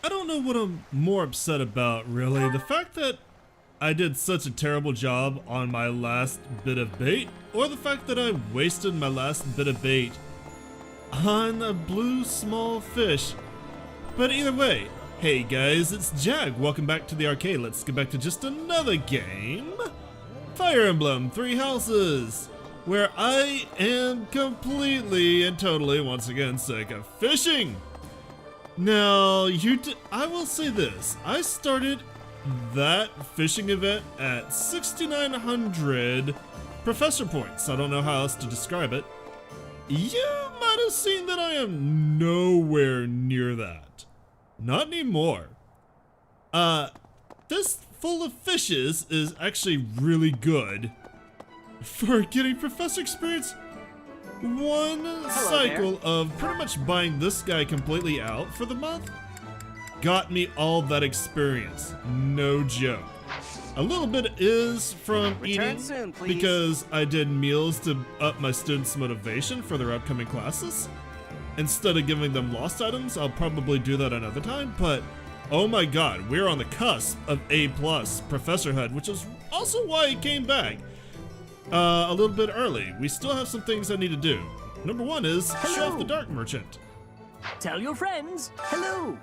I don't know what I'm more upset about, really. The fact that I did such a terrible job on my last bit of bait, or the fact that I wasted my last bit of bait on a blue small fish. But either way, hey guys, it's Jag. Welcome back to the arcade. Let's get back to just another game. Fire Emblem Three Houses, where I am completely and totally once again sick of fishing. Now, I will say this. I started that fishing event at 6,900 professor points. I don't know how else to describe it. You might have seen that I am nowhere near that. Not anymore. This full of fishes is actually really good for getting professor experience. One cycle of pretty much buying this guy completely out for the month got me all that experience. No joke. A little bit is from eating soon, because I did meals to up my students' motivation for their upcoming classes. Instead of giving them lost items, I'll probably do that another time, but oh my god, we're on the cusp of A+ professorhood, which is also why I came back a little bit early. We still have some things I need to do. Number one is show off the Dark Merchant. Tell your friends, hello.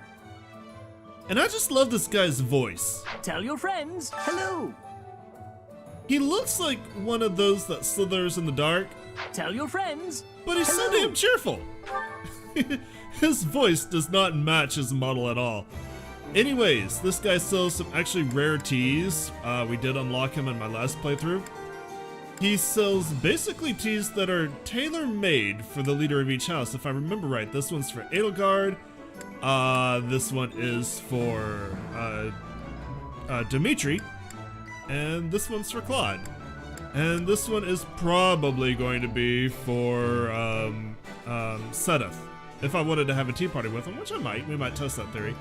And I just love this guy's voice. Tell your friends, hello. He looks like one of those that slithers in the dark. Tell your friends, but he's so damn cheerful. His voice does not match his model at all. Anyways, this guy sells some actually rare teas. We did unlock him in my last playthrough. He sells basically teas that are tailor-made for the leader of each house. If I remember right, this one's for Edelgard. This one is for Dimitri. And this one's for Claude. And this one is probably going to be for Sedith. If I wanted to have a tea party with him, which I might. We might test that theory.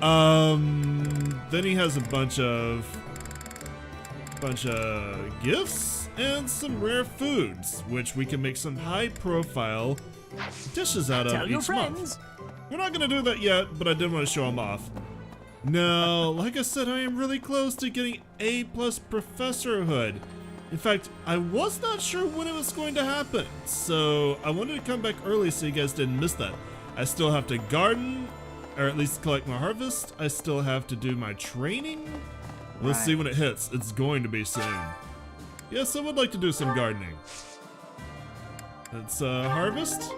Then he has a bunch of gifts and some rare foods, which we can make some high-profile dishes out of each month. We're not gonna do that yet, but I did want to show them off. Now, like I said, I am really close to getting A+ professorhood. In fact, I was not sure when it was going to happen, so I wanted to come back early so you guys didn't miss that. I still have to garden, or at least collect my harvest. I still have to do my training. We'll see when it hits. It's going to be soon. Yes, I would like to do some gardening. Let's harvest.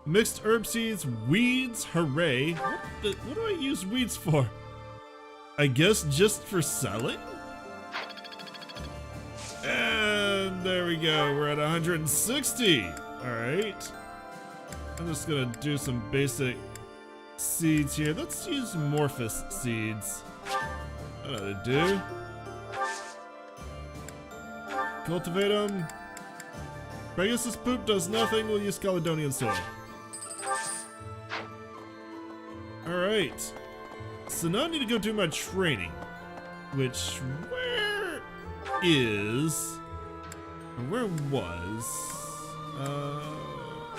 Mixed herb seeds, weeds, hooray. What do I use weeds for? I guess just for selling? And there we go, we're at 160. Alright. I'm just gonna do some basic seeds here. Let's use Morphous seeds. That ought to do. Cultivate them. Pegasus poop does nothing, we'll use Caledonian soil. Alright. So now I need to go do my training. Where was?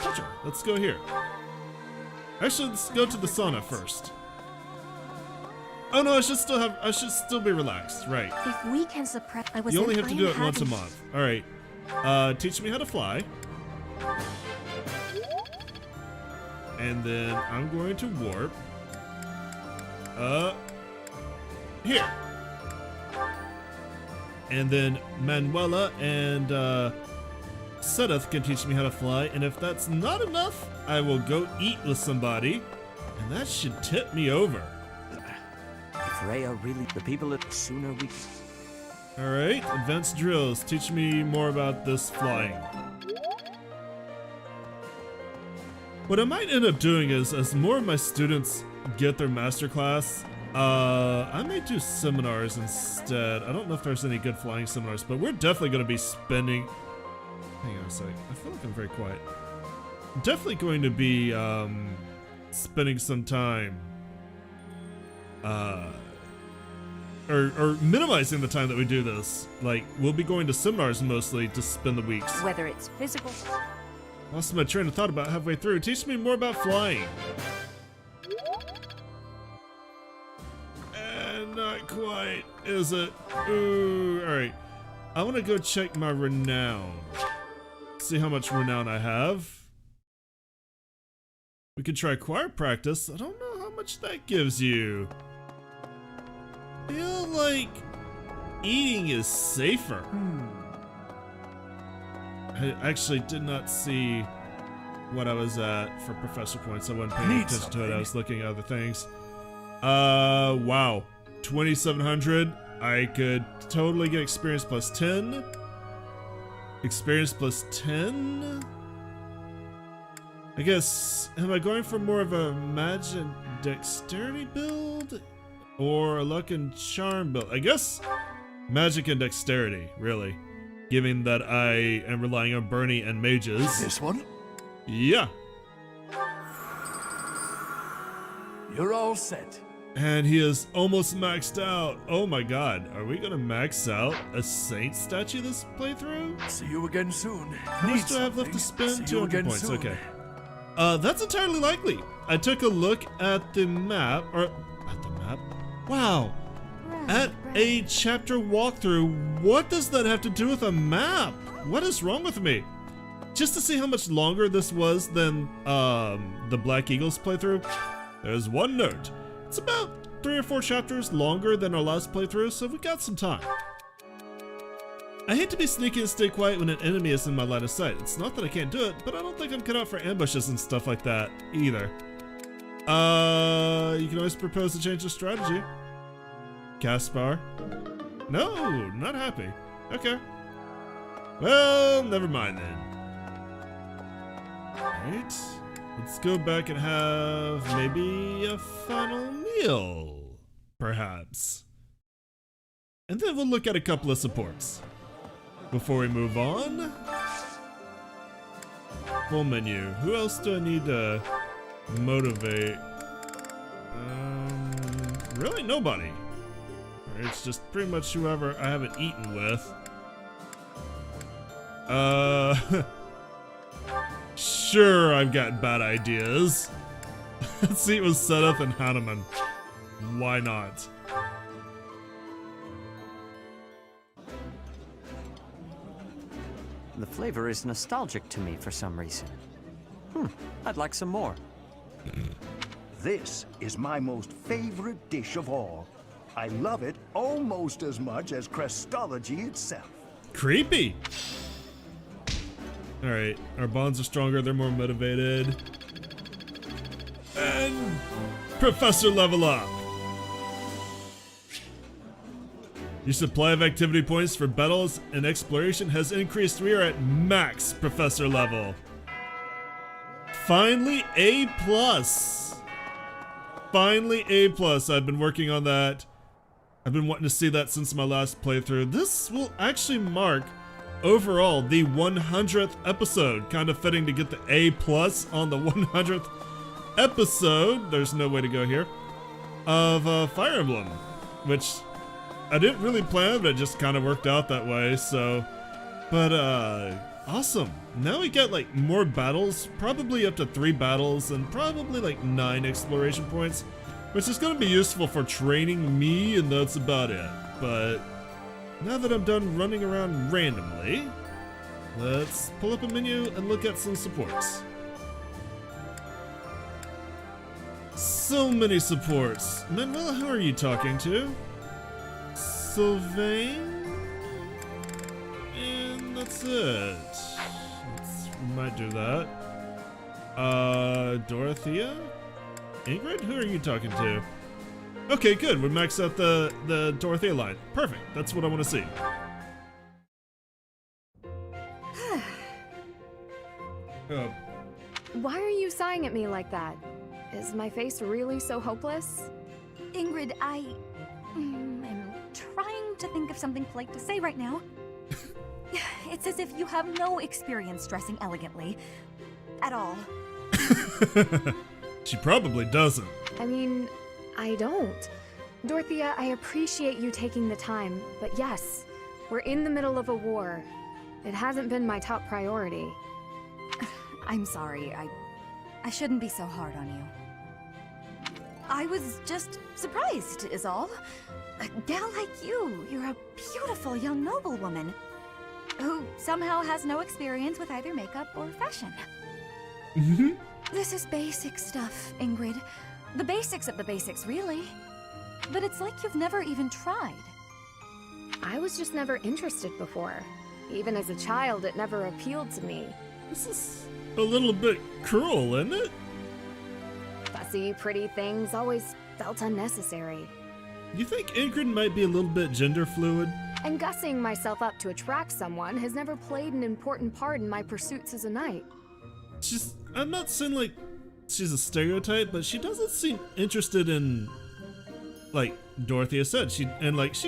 Gotcha. Let's go here. Actually, let's go to the sauna first. Oh no, I should still be relaxed, right. If we can suppress, you only have to do it once a month. Alright. Teach me how to fly. And then I'm going to warp. Here. And then Manuela and Sedith can teach me how to fly, and if that's not enough, I will go eat with somebody, and that should tip me over. If Rhea really, the people at sooner we... Alright, advanced drills. Teach me more about this flying. What I might end up doing is, as more of my students get their masterclass, I may do seminars instead. I don't know if there's any good flying seminars, but we're definitely going to be spending... Hang on a sec. I feel like I'm very quiet. Definitely going to be spending some time or minimizing the time that we do this. Like, we'll be going to seminars mostly to spend the weeks. Whether it's physical... Lost my train of thought about halfway through. Teach me more about flying. not quite, is it? Ooh, alright. I want to go check my renown. See how much renown I have. We could try choir practice. I don't know how much that gives you. I feel like eating is safer. I actually did not see what I was at for professor points. I wasn't paying attention to it. I was looking at other things. Wow. 2,700. I could totally get experience plus 10. Experience plus 10? I guess, am I going for more of a magic and dexterity build? Or a luck and charm build? I guess magic and dexterity, really. Given that I am relying on Bernie and mages. This one? Yeah. You're all set. And he is almost maxed out. Oh my god, are we gonna max out a saint statue this playthrough? See you again soon. How much do I have left to spend? See you 200 again points, soon. okay. That's entirely likely. I took a look at the map, Wow. At a chapter walkthrough, what does that have to do with a map? What is wrong with me? Just to see how much longer this was than the Black Eagles playthrough, there's one note. It's about 3 or 4 chapters longer than our last playthrough, so we got some time. I hate to be sneaky and stay quiet when an enemy is in my line of sight. It's not that I can't do it, but I don't think I'm cut out for ambushes and stuff like that either. You can always propose a change of strategy. Caspar. No, not happy. Okay. Well, never mind then. Alright. Let's go back and have maybe a final meal. Perhaps. And then we'll look at a couple of supports. Before we move on. Full menu. Who else do I need to motivate? Really nobody. It's just pretty much whoever I haven't eaten with. Sure, I've got bad ideas. Let's see, it was set up in Hanuman. Why not? The flavor is nostalgic to me for some reason. I'd like some more. This is my most favorite dish of all. I love it almost as much as Crestology itself. Creepy. Alright, our bonds are stronger, they're more motivated. And Professor level up. Your supply of activity points for battles and exploration has increased. We are at max Professor level. Finally, A+. Finally, A+. I've been working on that. I've been wanting to see that since my last playthrough. This will actually mark, overall, the 100th episode. Kind of fitting to get the A+ on the 100th episode. There's no way to go here. Of Fire Emblem. Which I didn't really plan, but it just kind of worked out that way, so. But, awesome. Now we get, like, more battles. Probably up to 3 battles, and probably, like, 9 exploration points. Which is going to be useful for training me, and that's about it. But now that I'm done running around randomly, let's pull up a menu and look at some supports. So many supports. Manuela, who are you talking to? Sylvain? And that's it. We might do that. Dorothea? Ingrid? Who are you talking to? Okay, good. We maxed out the Dorothea line. Perfect. That's what I want to see. Why are you sighing at me like that? Is my face really so hopeless? Ingrid, I am trying to think of something polite to say right now. It's as if you have no experience dressing elegantly. At all. She probably doesn't. I mean, I don't. Dorothea, I appreciate you taking the time, but yes, we're in the middle of a war. It hasn't been my top priority. I'm sorry, I shouldn't be so hard on you. I was just surprised, is all. A gal like you, you're a beautiful young noblewoman who somehow has no experience with either makeup or fashion. This is basic stuff, Ingrid. The basics of the basics, really. But it's like you've never even tried. I was just never interested before. Even as a child, it never appealed to me. This is a little bit cruel, isn't it? Fussy, pretty things always felt unnecessary. You think Ingrid might be a little bit gender fluid? And gussing myself up to attract someone has never played an important part in my pursuits as a knight. I'm not saying like she's a stereotype, but she doesn't seem interested in, like Dorothea said, she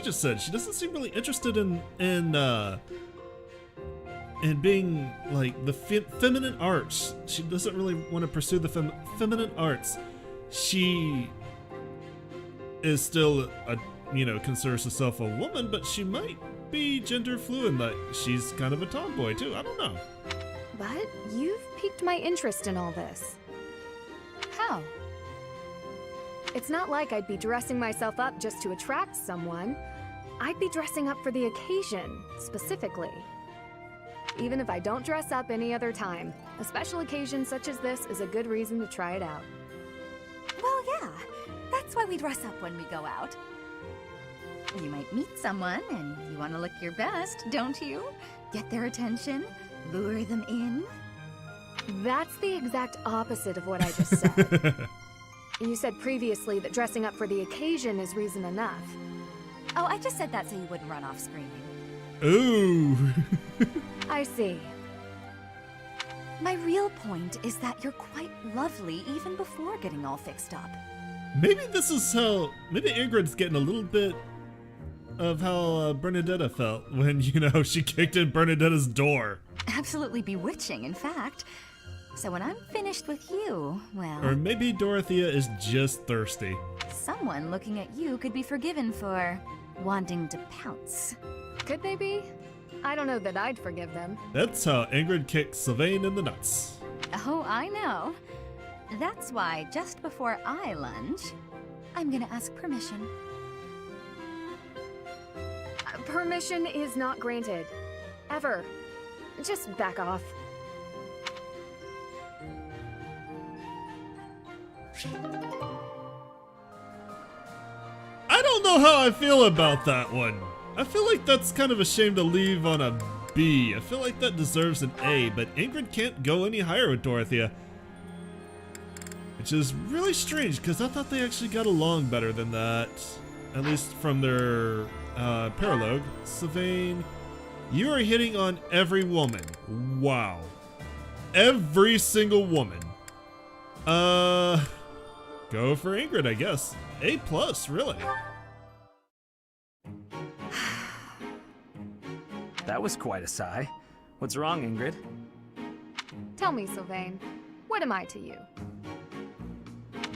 just said, she doesn't seem really interested in being like the feminine arts. She doesn't really want to pursue the feminine arts. She is still considers herself a woman, but she might be gender fluid. Like she's kind of a tomboy too. I don't know. But you've piqued my interest in all this. How? It's not like I'd be dressing myself up just to attract someone. I'd be dressing up for the occasion, specifically. Even if I don't dress up any other time, a special occasion such as this is a good reason to try it out. Well, yeah. That's why we dress up when we go out. You might meet someone and you want to look your best, don't you? Get their attention, lure them in. That's the exact opposite of what I just said. You said previously that dressing up for the occasion is reason enough. Oh, I just said that so you wouldn't run off screaming. Ooh. I see. My real point is that you're quite lovely even before getting all fixed up. Maybe this is how, maybe Ingrid's getting a little bit of how Bernadetta felt when, she kicked in Bernadetta's door. Absolutely bewitching, in fact. So when I'm finished with you, well... Or maybe Dorothea is just thirsty. Someone looking at you could be forgiven for wanting to pounce. Could they be? I don't know that I'd forgive them. That's how Ingrid kicked Sylvain in the nuts. Oh, I know. That's why, just before I lunge, I'm gonna ask permission. Permission is not granted. Ever. Just back off. I don't know how I feel about that one. I feel like that's kind of a shame to leave on a B. I feel like that deserves an A, but Ingrid can't go any higher with Dorothea. Which is really strange, because I thought they actually got along better than that. At least from their paralogue. Sylvain, you are hitting on every woman. Wow. Every single woman. Go for Ingrid, I guess. A+, really. That was quite a sigh. What's wrong, Ingrid? Tell me, Sylvain, what am I to you?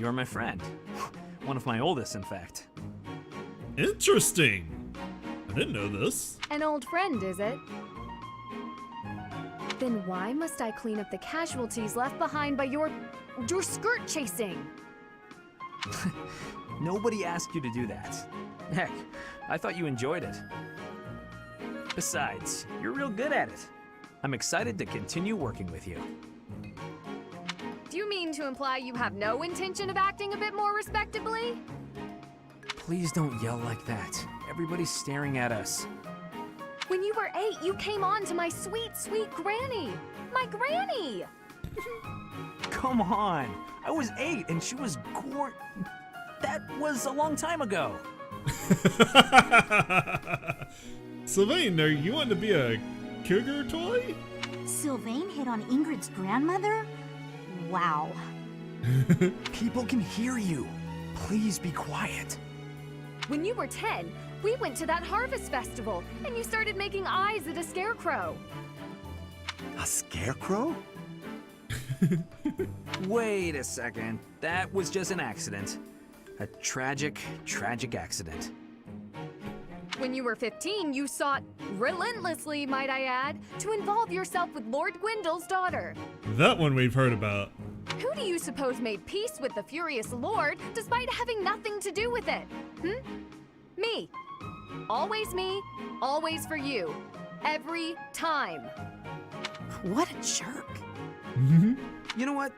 You're my friend. One of my oldest, in fact. Interesting. I didn't know this. An old friend, is it? Then why must I clean up the casualties left behind by your skirt chasing? Nobody asked you to do that. Heck, I thought you enjoyed it. Besides, you're real good at it. I'm excited to continue working with you. Do you mean to imply you have no intention of acting a bit more respectably? Please don't yell like that. Everybody's staring at us. When you were 8, you came on to my sweet, sweet granny. My granny! Come on! I was 8 and she was That was a long time ago. Sylvain, are you wanting to be a cougar toy? Sylvain hit on Ingrid's grandmother? Wow. People can hear you. Please be quiet. When you were 10, we went to that harvest festival, and you started making eyes at a scarecrow. A scarecrow? Wait a second. That was just an accident. A tragic, tragic accident. When you were 15, you sought, relentlessly might I add, to involve yourself with Lord Gwendol's daughter. That one we've heard about. Who do you suppose made peace with the furious Lord despite having nothing to do with it? Me. Always me, always for you. Every time. What a jerk. You know what?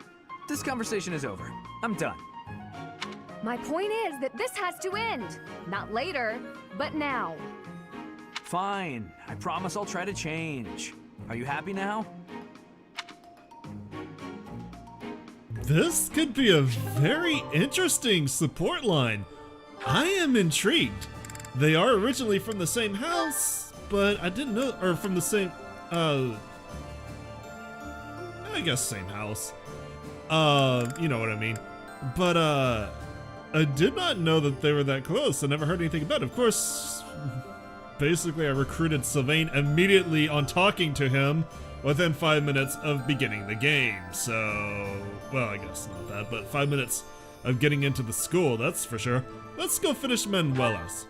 This conversation is over. I'm done. My point is that this has to end. Not later, but now. Fine. I promise I'll try to change. Are you happy now? This could be a very interesting support line. I am intrigued. They are originally from the same house, but I didn't know, or from the same, I guess same house. You know what I mean. But, I did not know that they were that close. I never heard anything about it. Of course, basically I recruited Sylvain immediately on talking to him within 5 minutes of beginning the game. So, well, I guess not that, but 5 minutes of getting into the school, that's for sure. Let's go finish Manuela's.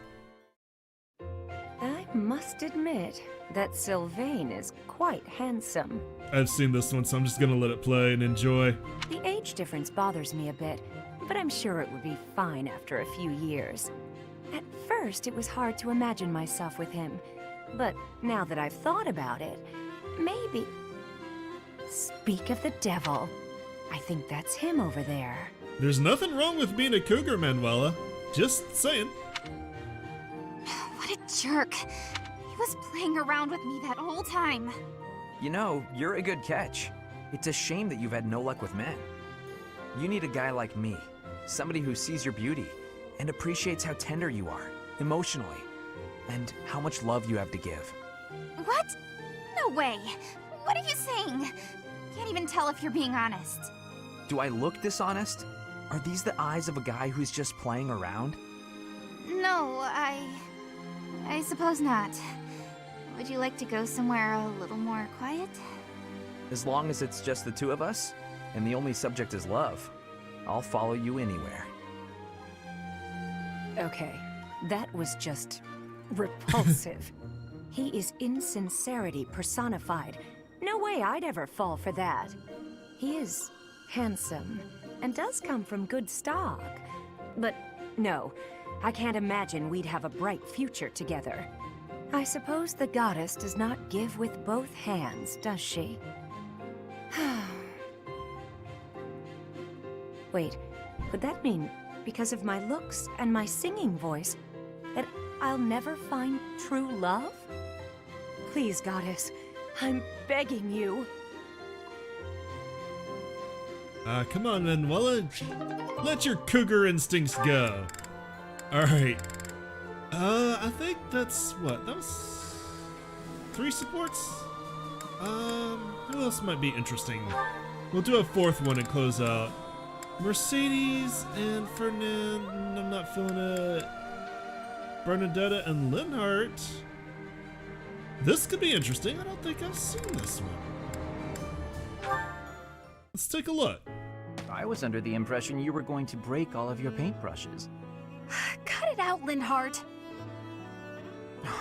I must admit that Sylvain is quite handsome. I've seen this one, so I'm just gonna let it play and enjoy. The age difference bothers me a bit, but I'm sure it would be fine after a few years. At first, it was hard to imagine myself with him, but now that I've thought about it, maybe... Speak of the devil. I think that's him over there. There's nothing wrong with being a cougar, Manuela. Just saying. What a jerk. He was playing around with me that whole time. You know, you're a good catch. It's a shame that you've had no luck with men. You need a guy like me. Somebody who sees your beauty and appreciates how tender you are, emotionally, and how much love you have to give. What? No way. What are you saying? Can't even tell if you're being honest. Do I look dishonest? Are these the eyes of a guy who's just playing around? No, I suppose not. Would you like to go somewhere a little more quiet? As long as it's just the two of us, and the only subject is love, I'll follow you anywhere. Okay, that was just repulsive. He is insincerity personified. No way I'd ever fall for that. He is handsome and does come from good stock. But no, I can't imagine we'd have a bright future together. I suppose the goddess does not give with both hands, does she? Wait, would that mean, because of my looks and my singing voice, that I'll never find true love? Please, goddess, I'm begging you. Come on, Manuela. Let your cougar instincts go. Alright. I think that's what? That was 3 supports? Who else might be interesting? We'll do a 4th one and close out. Mercedes and Ferdinand, I'm not feeling it. Bernadetta and Linhart. This could be interesting. I don't think I've seen this one. Let's take a look. I was under the impression you were going to break all of your paintbrushes. Cut it out, Linhart.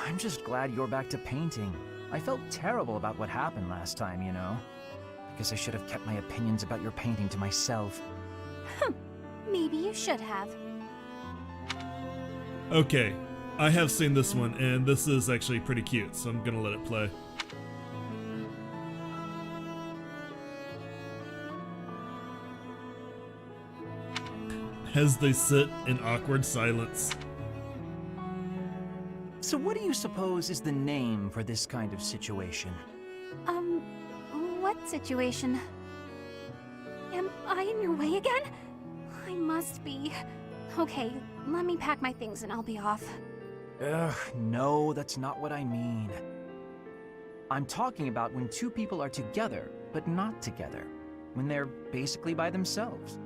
I'm just glad you're back to painting. I felt terrible about what happened last time, you know. I guess I should have kept my opinions about your painting to myself. Maybe you should have. Okay, I have seen this one, and this is actually pretty cute, so I'm gonna let it play. As they sit in awkward silence. So what do you suppose is the name for this kind of situation? What situation? Am I in your way again? I must be. Okay, let me pack my things and I'll be off. Ugh, no, that's not what I mean. I'm talking about when two people are together, but not together. When they're basically by themselves.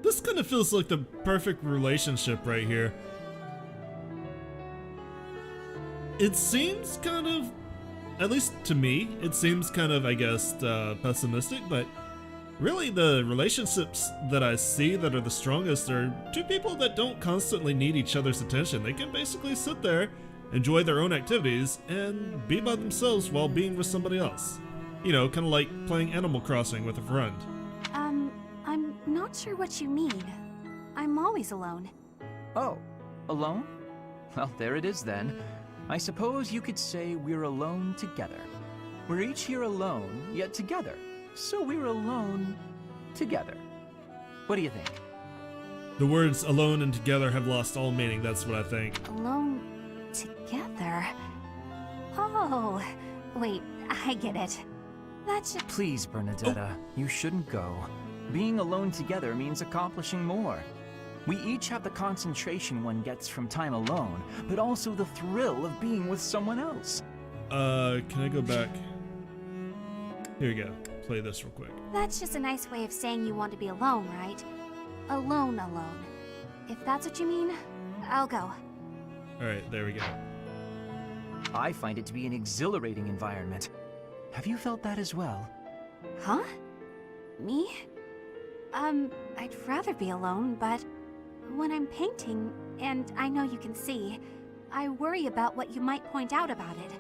This kind of feels like the perfect relationship right here. It seems kind of, at least to me, it seems kind of, I guess, pessimistic, but really the relationships that I see that are the strongest are two people that don't constantly need each other's attention. They can basically sit there, enjoy their own activities, and be by themselves while being with somebody else. You know, kind of like playing Animal Crossing with a friend. I'm not sure what you mean. I'm always alone. Oh, alone? Well, there it is then. I suppose you could say we're alone together. We're each here alone, yet together. So we're alone together. What do you think? The words alone and together have lost all meaning, that's what I think. Alone together? Oh, wait, I get it. That's just... Please, Bernadetta, you shouldn't go. Being alone together means accomplishing more. We each have the concentration one gets from time alone, but also the thrill of being with someone else. Can I go back? Here you go. Play this real quick. That's just a nice way of saying you want to be alone, right? Alone. If that's what you mean, I'll go. Alright, there we go. I find it to be an exhilarating environment. Have you felt that as well? Huh? Me? I'd rather be alone, but when I'm painting, and I know you can see, I worry about what you might point out about it.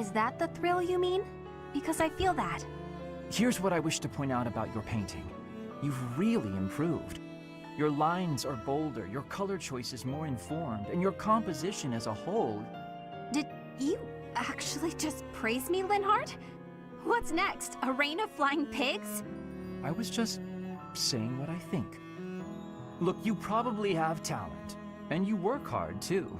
Is that the thrill you mean? Because I feel that. Here's what I wish to point out about your painting. You've really improved. Your lines are bolder, your color choice is more informed, and your composition as a whole... Did you actually just praise me, Linhardt? What's next? A rain of flying pigs? I was just saying what I think. Look, you probably have talent, and you work hard too.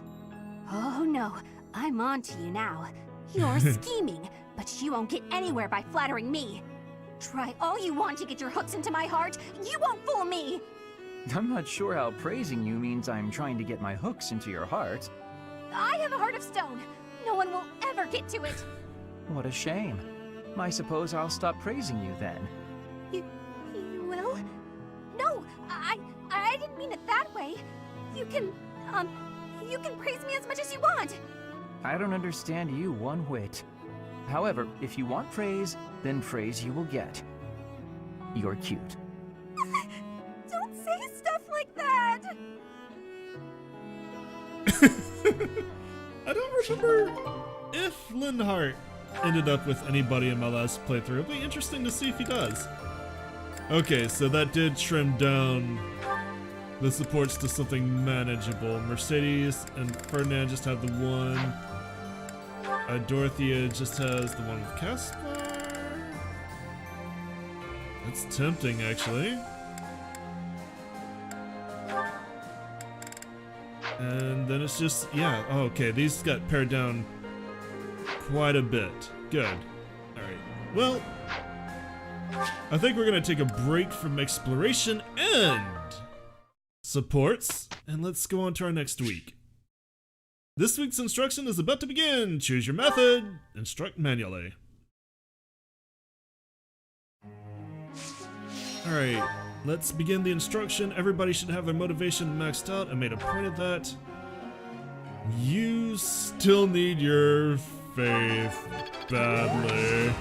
Oh no, I'm on to you now. You're scheming, but you won't get anywhere by flattering me. Try all you want to get your hooks into my heart, you won't fool me! I'm not sure how praising you means I'm trying to get my hooks into your heart. I have a heart of stone. No one will ever get to it. What a shame. I suppose I'll stop praising you then. You will? No, I didn't mean it that way. You can praise me as much as you want. I don't understand you one whit. However, if you want praise, then praise you will get. You're cute. Don't say stuff like that. I don't remember if Linhardt ended up with anybody in my last playthrough. It'll be interesting to see if he does. Okay, so that did trim down the supports to something manageable. Mercedes and Ferdinand just have the one. Dorothea just has the one with Caspar. That's tempting, actually. And then it's just, yeah, oh, okay, these got pared down quite a bit. Good. Alright, well, I think we're gonna take a break from exploration and supports, and let's go on to our next week. This week's instruction is about to begin. Choose your method. Instruct manually. Alright, let's begin the instruction. Everybody should have their motivation maxed out. I made a point of that. You still need your faith badly.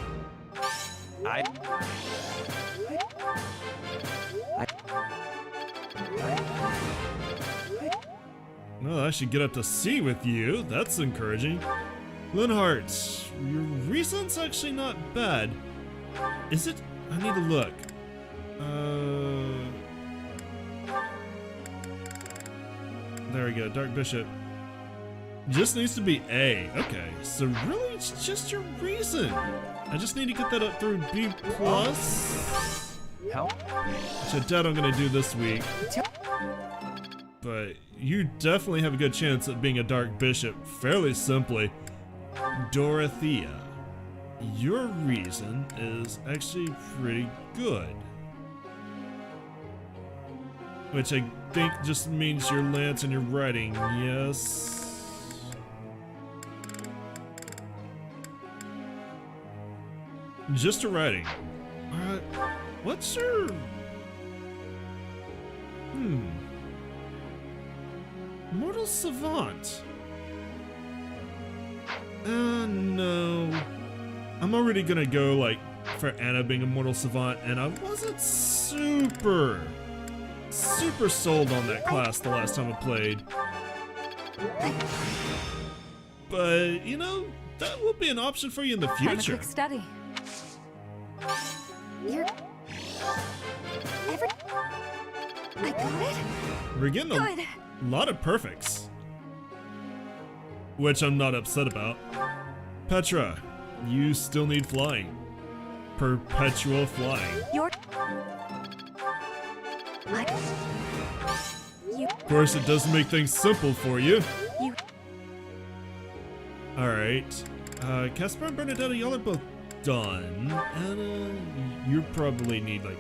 Well, I should get up to C with you. That's encouraging. Linhardt, your reason's actually not bad. Is it? I need to look. There we go, Dark Bishop. Just needs to be A. Okay, so really it's just your reason. I just need to get that up through B+. Help? Which I doubt I'm gonna do this week. But you definitely have a good chance at being a Dark Bishop fairly simply. Dorothea, your reason is actually pretty good. Which I think just means your lance and your writing, yes? Just a writing. What's your... Mortal Savant. No. I'm already gonna go, like, for Anna being a Mortal Savant, and I wasn't super sold on that class the last time I played. But, you know, that will be an option for you in the future. I'm a quick study. You're... I got it? We're getting Good. a lot of perfects. which I'm not upset about. Petra, you still need flying. Perpetual flying. Of course, it does make things simple for you. Alright. Caspar and Bernadetta, y'all are both done. Anna, you probably need, like,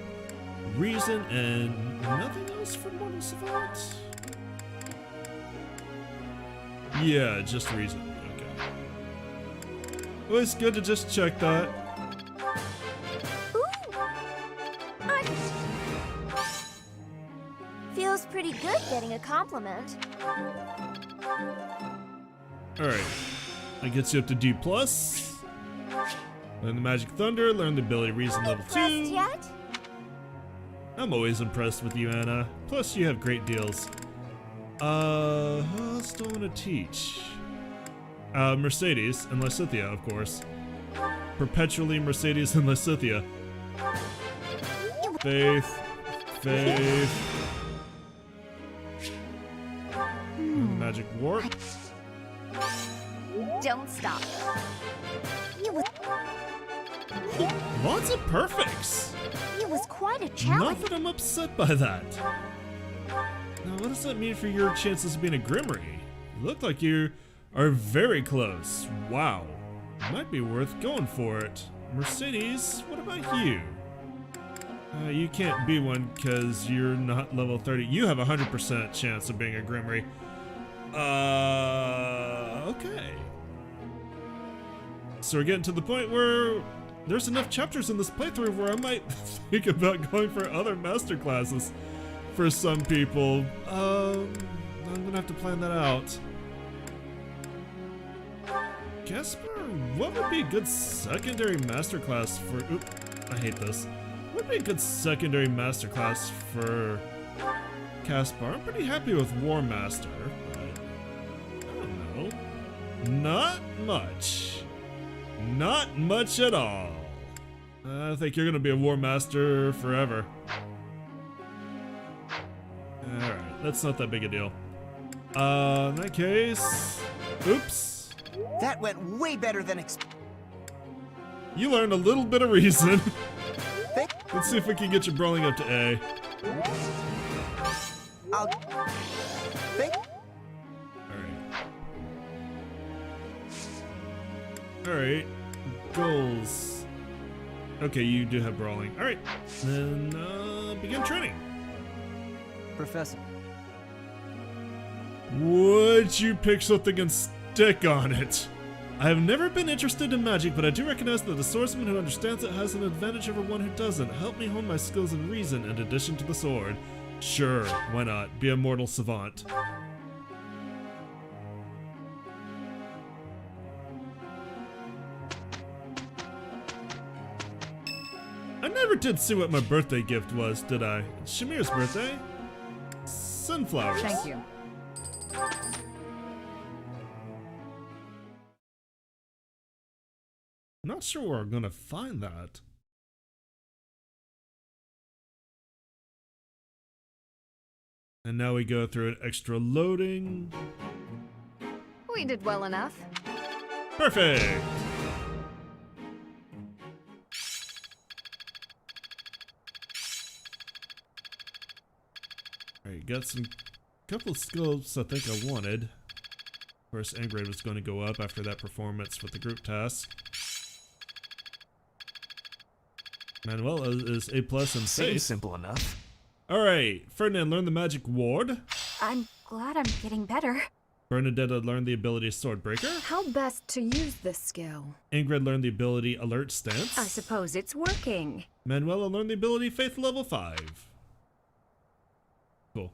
reason and nothing else for Mortal Savant? Yeah, just reason. Okay. Well, it's good to just check that. Feels pretty good getting a compliment. Alright. That gets you up to D+. Learn the Magic Thunder, learn the ability Reason level 2. Yet? I'm always impressed with you, Anna. Plus, you have great deals. Who else do I want to teach? Mercedes and Lysithea, of course. Perpetually Mercedes and Lysithea. Faith. Magic Warp. Don't stop. Lots of perfects. It was quite a challenge. Not that I'm upset by that. Now, what does that mean for your chances of being a Grimmery? You look like you are very close. Wow. Might be worth going for it. Mercedes, what about you? You can't be one because you're not level 30. You have a 100% chance of being a Grimmery. Okay. So we're getting to the point where there's enough chapters in this playthrough where I might think about going for other master classes for some people. I'm gonna have to plan that out. Caspar, what would be a good secondary master class for... Oop, I hate this. What would be a good secondary master class for Caspar? I'm pretty happy with War Master, but I don't know. Not much. Not much at all. I think you're gonna be a War Master forever. Alright, that's not that big a deal. In that case... Oops. That went way better than expected. You learned a little bit of reason. Let's see if we can get you brawling up to A. Alright. Goals. Okay, you do have brawling. Alright. Then, begin training. Professor. Would you pick something and stick on it? I have never been interested in magic, but I do recognize that a swordsman who understands it has an advantage over one who doesn't. Help me hone my skills in reason in addition to the sword. Sure, why not? Be a mortal savant. I never did see what my birthday gift was, did I? It's Shamir's birthday? Sunflowers. Thank you. Not sure where I'm gonna find that. And now we go through an extra loading. We did well enough. Perfect! Alright, got some couple of skills I think I wanted. Of course, Ingrid was going to go up after that performance with the group task. Manuel is A+ in Seems faith. simple enough. Alright, Ferdinand learned the magic ward. I'm glad I'm getting better. Bernadetta learned the ability Swordbreaker. How best to use this skill? Ingrid learned the ability Alert Stance. I suppose it's working. Manuela learned the ability Faith level 5. Cool.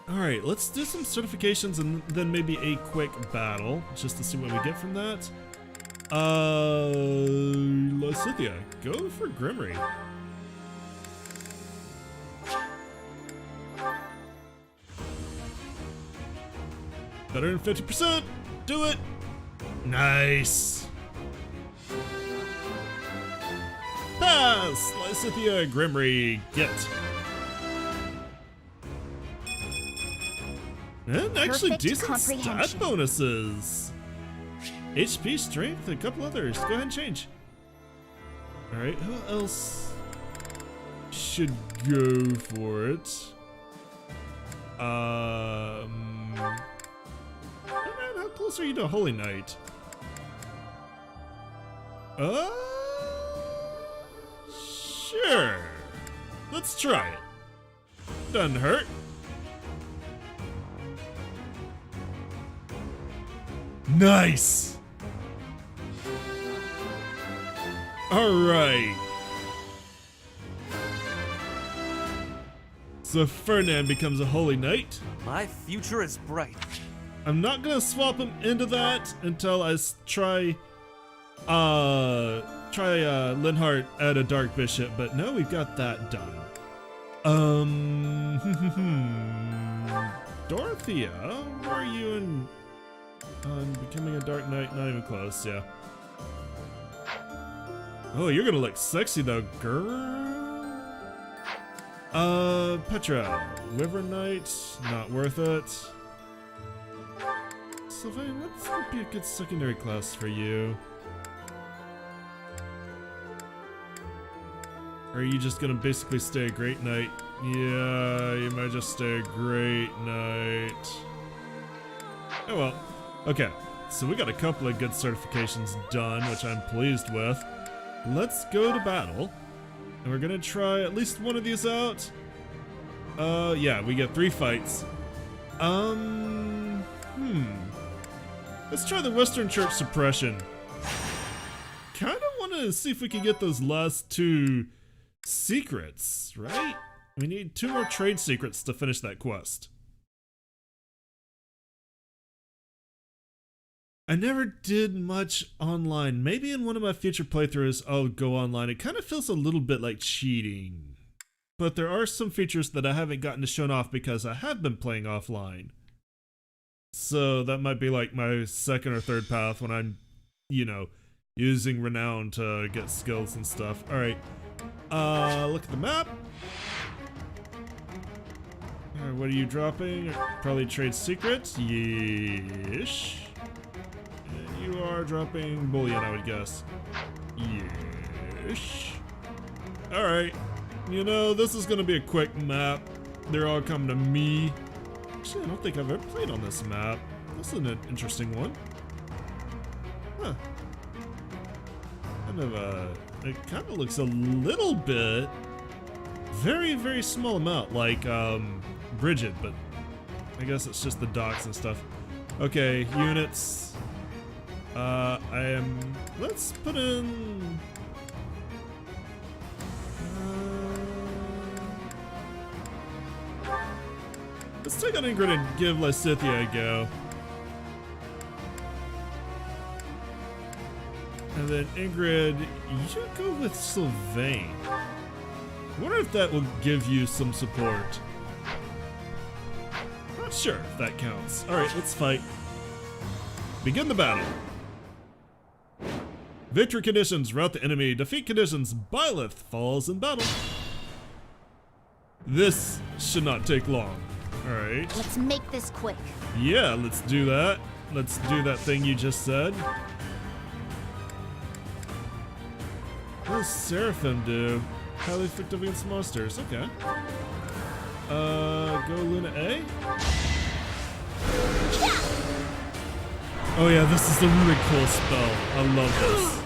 Alright, let's do some certifications and then maybe a quick battle, just to see what we get from that. Lysithea, go for Grimmery. Better than 50%! Do it! Nice! Pass! Lysithea, Grimmery, get. And actually Perfect decent stat comprehension. bonuses. HP, strength, and a couple others. Go ahead and change. Alright, who else should go for it? Man, how close are you to Holy Knight? Sure. Let's try it. Doesn't hurt. Nice. All right. So Ferdinand becomes a Holy Knight. My future is bright. I'm not gonna swap him into that until I try Linhardt at a Dark Bishop, but no, we've got that done. Dorothea, where are you in becoming a Dark Knight? Not even close, yeah. Oh, you're gonna look sexy though, girl. Petra, Wyvern Knight, not worth it. Sylvain, what's would be a good secondary class for you? Or are you just gonna basically stay a Great Knight? Yeah, you might just stay a Great Knight. Oh well. Okay, so we got a couple of good certifications done, which I'm pleased with. Let's go to battle. And we're gonna try at least one of these out. Yeah, we get 3 fights. Let's try the Western Church Suppression. Kinda wanna see if we can get those last 2 secrets, right? We need 2 more trade secrets to finish that quest. I never did much online. Maybe in one of my future playthroughs I'll go online. It kind of feels a little bit like cheating. But there are some features that I haven't gotten to show off because I have been playing offline. So that might be like my second or third path when I'm, you know, using Renown to get skills and stuff. Alright. Look at the map. Alright, what are you dropping? Probably trade secrets? Yeesh. You are dropping bullion, I would guess. Yeesh. Alright. You know, this is gonna be a quick map. They're all coming to me. Actually, I don't think I've ever played on this map. This is an interesting one. Huh. It kind of looks a little bit... Very, very small amount, like, Bridget, but I guess it's just the docks and stuff. Okay, units. Let's put in... let's take on Ingrid and give Lysithia a go. And then Ingrid, you go with Sylvain. I wonder if that will give you some support. Not sure if that counts. Alright, let's fight. Begin the battle. Victory conditions, rout the enemy. Defeat conditions, Byleth falls in battle. This should not take long. Alright. Let's make this quick. Yeah, let's do that. Let's do that thing you just said. What does Seraphim do? Highly effective against monsters. Okay. Go Luna A? Oh yeah, this is a really cool spell. I love this.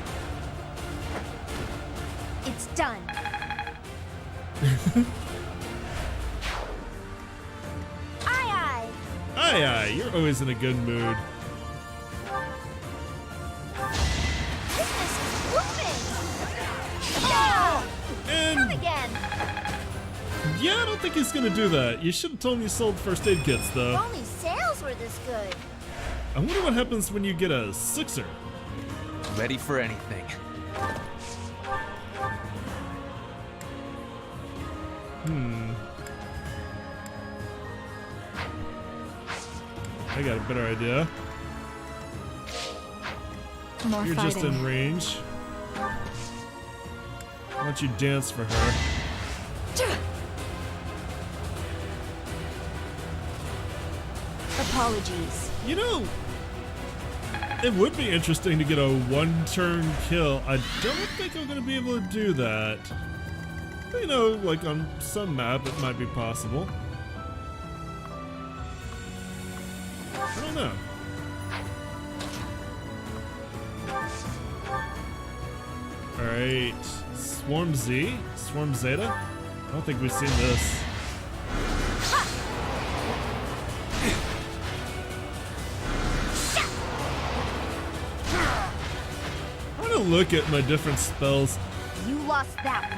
It's done. Aye, Aye, you're always in a good mood. business is booming. Oh, And come again. yeah, I don't think he's gonna do that. You should have told me you sold first aid kits, though. If only sales were this good. I wonder what happens when you get a 6er. Ready for anything. I got a better idea. More You're fighting. just in range. Why don't you dance for her? Apologies. You know, it would be interesting to get a one-turn kill. I don't think I'm going to be able to do that. But, you know, like on some map, it might be possible. I don't know. Alright, Swarm Z? Swarm Zeta? I don't think we've seen this. I'm gonna look at my different spells. You lost that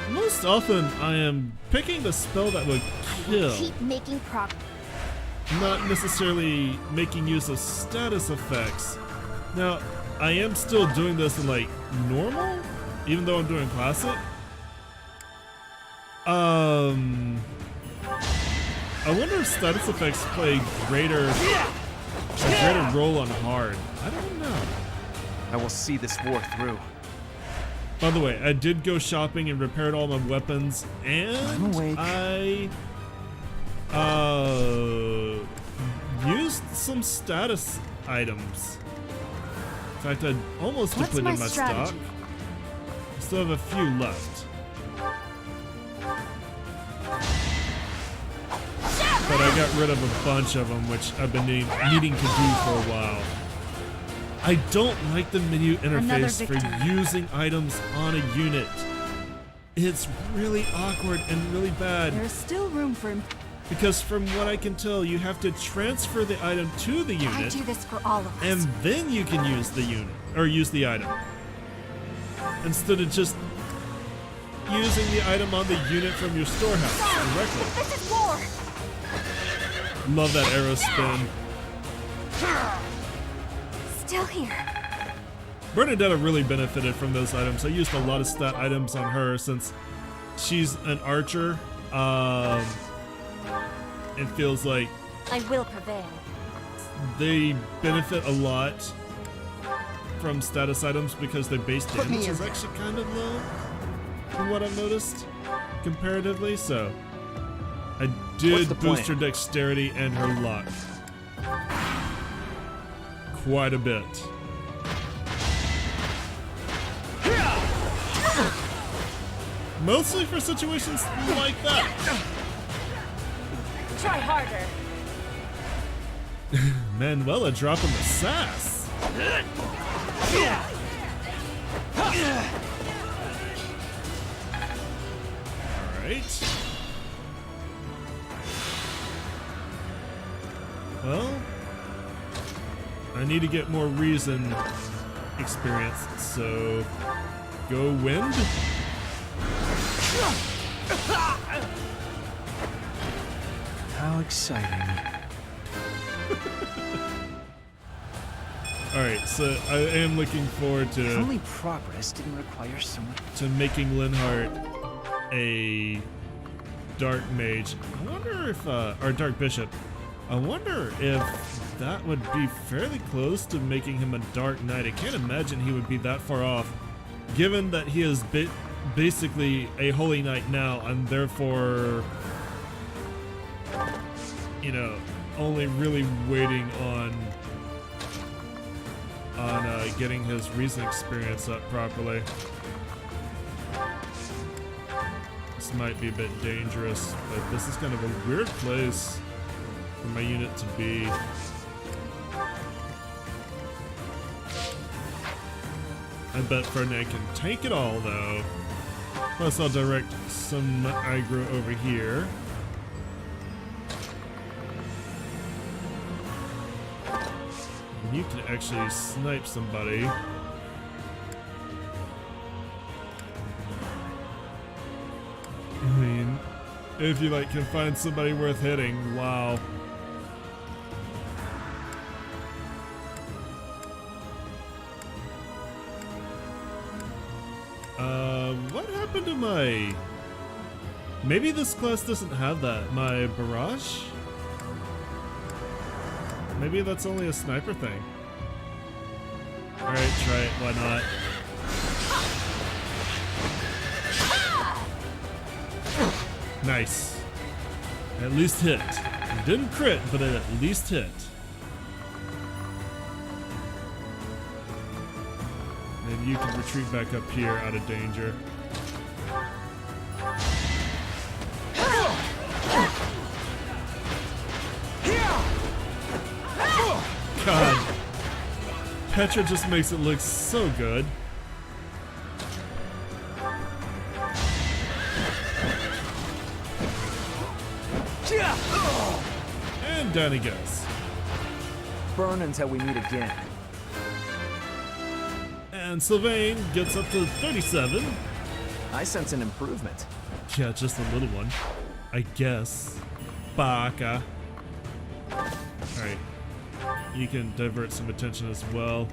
one. Most often, I am picking the spell that would kill, Keep making progress. not necessarily making use of status effects. Now, I am still doing this in like normal, even though I'm doing classic. I wonder if status effects play a greater role on hard. I don't know. I will see this war through. By the way, I did go shopping and repaired all my weapons, and I'm awake. I used some status items. In fact, I almost What's depleted my my strategy? stock. I still have a few left. But I got rid of a bunch of them, which I've been needing to do for a while. I don't like the menu interface for using items on a unit. It's really awkward and really bad. There's still room for... Because from what I can tell, you have to transfer the item to the I unit, do this for all of us. and then you can use the unit, or use the item. Instead of just using the item on the unit from your storehouse directly. This is war. Love that arrow spin. Still here. Bernadetta really benefited from those items. I used a lot of stat items on her since she's an archer. It feels like I will prevail. they benefit a lot from status items because their base Put me damage in is there. actually kind of low from what I've noticed comparatively. So I What's did the boost plan? her dexterity and her luck quite a bit. Mostly for situations like that. Try harder. Manuela dropping the sass. Alright. Well, I need to get more reason experience, so go wind. How exciting. Alright, so I am looking forward If to only progress didn't require so much. making Linhardt a dark mage. I wonder if or dark bishop. I wonder if that would be fairly close to making him a dark knight. I can't imagine he would be that far off, given that he is basically a holy knight now, and therefore, you know, only really waiting on getting his reason experience up properly. This might be a bit dangerous, but this is kind of a weird place for my unit to be. I bet Ferdinand can tank it all, though. Plus, I'll direct some aggro over here. And you can actually snipe somebody. I mean, if you can find somebody worth hitting, wow. What happened to my... Maybe this class doesn't have that. My barrage? Maybe that's only a sniper thing. Alright, try it. Why not? Nice. At least hit. didn't crit, but it at least hit. And you can retreat back up here out of danger. God. Petra just makes it look so good. And down he goes. Burn until we meet again. And Sylvain gets up to 37. I sense an improvement. Yeah, just a little one. I guess. Baka. Alright. You can divert some attention as well.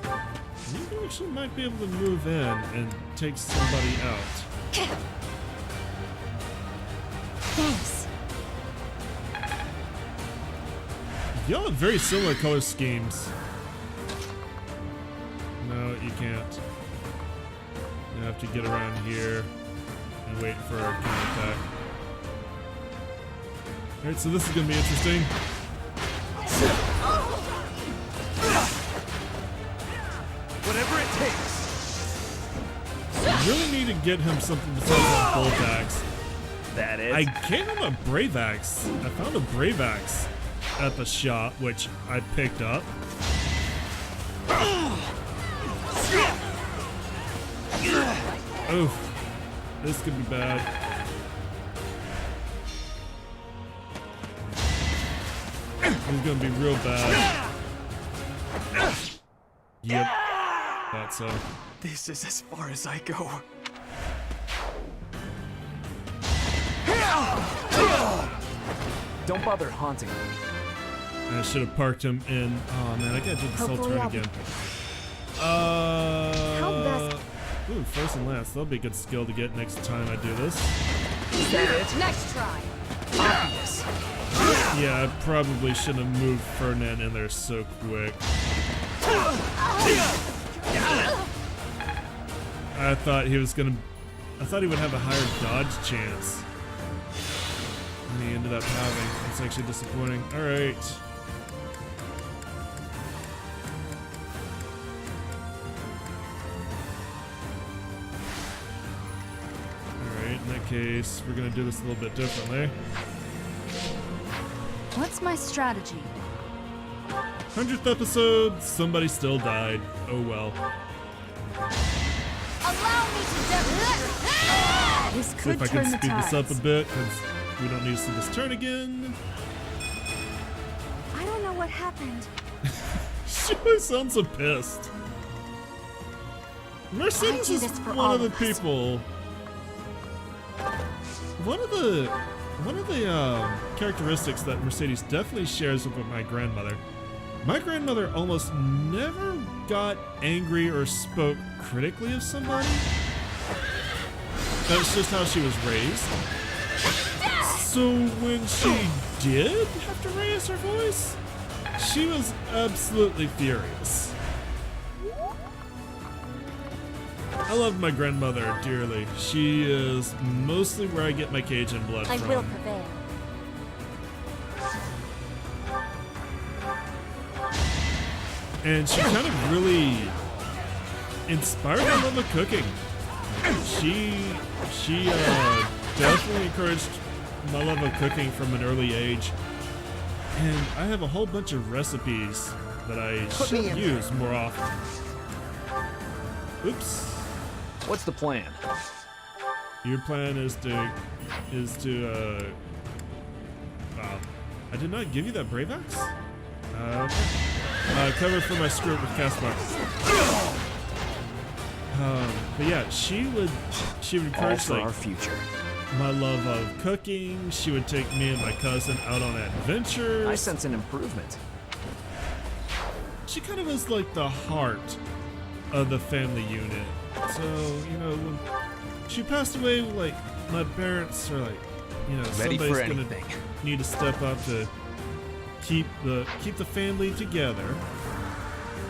You actually might be able to move in and take somebody out. Thanks. Y'all have very similar color schemes. No, you can't. You have to get around here and wait for a counterattack. Alright, so this is gonna be interesting. Whatever it takes. I really need to get him something besides that bolt axe. That it? I gave him a brave axe. I found a brave axe at the shop, which I picked up. Oof. This could be bad. This is gonna be real bad. Yep. Thought so. This is as far as I go. Don't bother haunting me. I should have parked him in. Oh man, I gotta do this whole Hopefully turn I'll- again. How best- Ooh, first and last. That'll be a good skill to get next time I do this. Is that it? Next try. Obvious. Yeah, I probably shouldn't have moved Ferdinand in there so quick. I thought he was gonna. I thought he would have a higher dodge chance. And he ended up having. It's actually disappointing. Alright. Alright, in that case, we're gonna do this a little bit differently. What's my strategy? 100th episode, somebody still died. Oh well. Allow me to This See could if I can turn the speed this up tides. a bit, because we don't need to see this turn again. I don't know what happened. She always sounds so pissed. Mercedes do is this for one all of the of us. people. One of the characteristics that Mercedes definitely shares with my grandmother. My grandmother almost never got angry or spoke critically of somebody. That's just how she was raised. So when she did have to raise her voice, she was absolutely furious. I love my grandmother dearly. She is mostly where I get my Cajun blood I from. will prevail. And she kind of really inspired my love of cooking. She definitely encouraged my love of cooking from an early age. And I have a whole bunch of recipes that I should use more often. Oops. What's the plan? Your plan is to I did not give you that brave axe? Okay. Cover for my skirt with cast marks. But yeah, she would All encourage for like our future. my love of cooking. She would take me and my cousin out on adventures. I sense an improvement. She kind of was like the heart of the family unit. So, you know, when she passed away, like, my parents are like, you know, Ready somebody's for gonna anything. need to step up to keep the family together.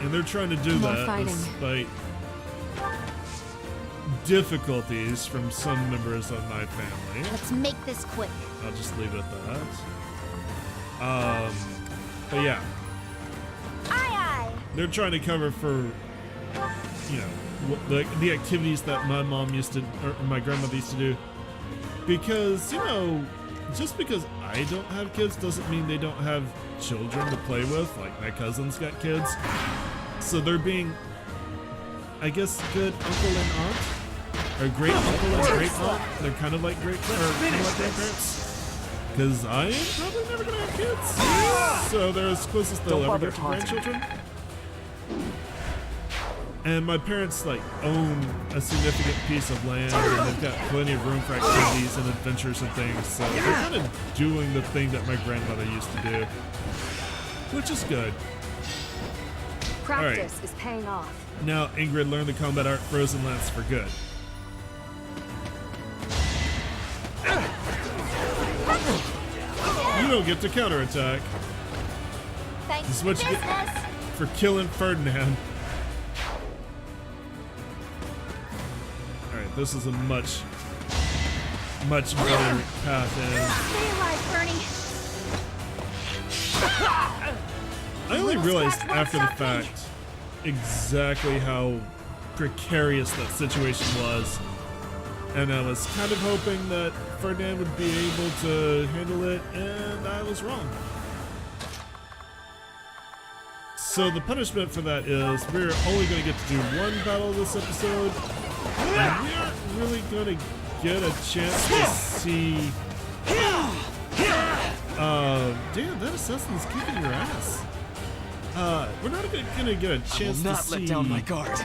And they're trying to do More that fighting. despite difficulties from some members of my family. Let's make this quick. I'll just leave it at that. But yeah. Aye, They're trying to cover for, you know, the activities that my mom used to, or my grandmother used to do. Because, you know, just because I don't have kids doesn't mean they don't have children to play with. Like, my cousin's got kids. So they're being, I guess, good uncle and aunt. Or great uncle and great aunt. They're kind of like grandparents. Because I am probably never going to have kids. So they're as close as they'll ever get to grandchildren. And my parents like own a significant piece of land, and they've got plenty of room for activities and adventures and things. So they're kind of doing the thing that my grandmother used to do, which is good. Practice is paying off. Now Ingrid learned the combat art Frozen Lance for good. You don't get to counterattack. Thanks This is for what you business. get for killing Ferdinand. Alright, this is a much better path Stay alive, Bernie. in. I only realized after the fact exactly how precarious that situation was. And I was kind of hoping that Ferdinand would be able to handle it, and I was wrong. So the punishment for that is we're only going to get to do one battle this episode, and we aren't really going to get a chance to see... damn, that assassin's kicking your ass. We're not going to get a chance to see let down my guard.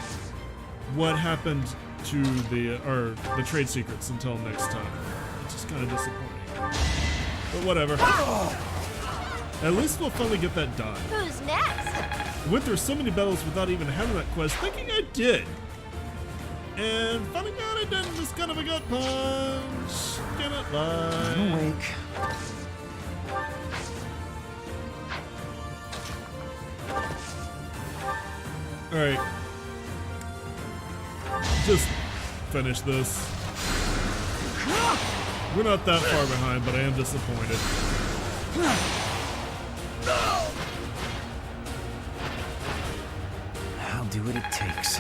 what happened to the trade secrets until next time. It's just kind of disappointing. But whatever. At least we'll finally get that done. Who's next? Went through so many battles without even having that quest, thinking I did. And finding out I didn't is kind of a gut punch. Cannot lie. I'm awake. Alright. Just finish this. We're not that far behind, but I am disappointed. I'll do what it takes.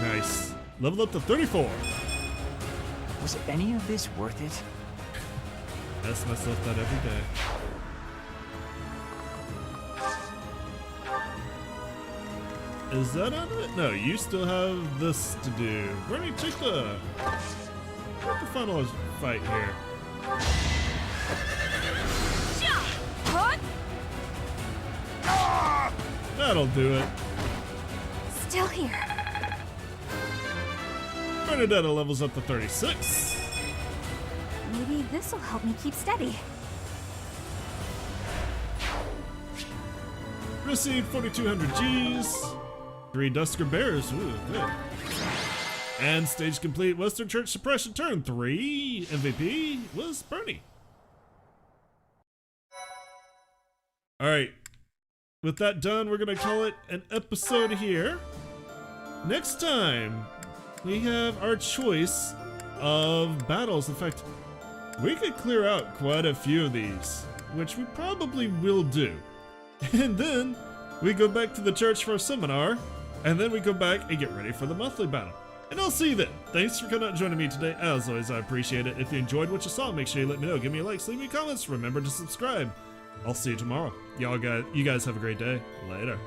Nice. Level up to 34. Was any of this worth it? Ask myself that every day. Is that on it? No, you still have this to do. Bernie, take the final fight here. That'll do it. Still here. Bernadetta levels up to 36. Maybe this'll help me keep steady. Received 4,200 Gs. 3 Dusker Bears. Ooh, good. And stage complete. Western Church Suppression turn 3. MVP was Bernie. Alright. With that done, we're going to call it an episode here. Next time, we have our choice of battles. In fact, we could clear out quite a few of these, which we probably will do. And then we go back to the church for a seminar, and then we go back and get ready for the monthly battle. And I'll see you then. Thanks for coming out and joining me today. As always, I appreciate it. If you enjoyed what you saw, make sure you let me know. Give me a like, leave me comments. Remember to subscribe. I'll see you tomorrow. You guys have a great day. Later.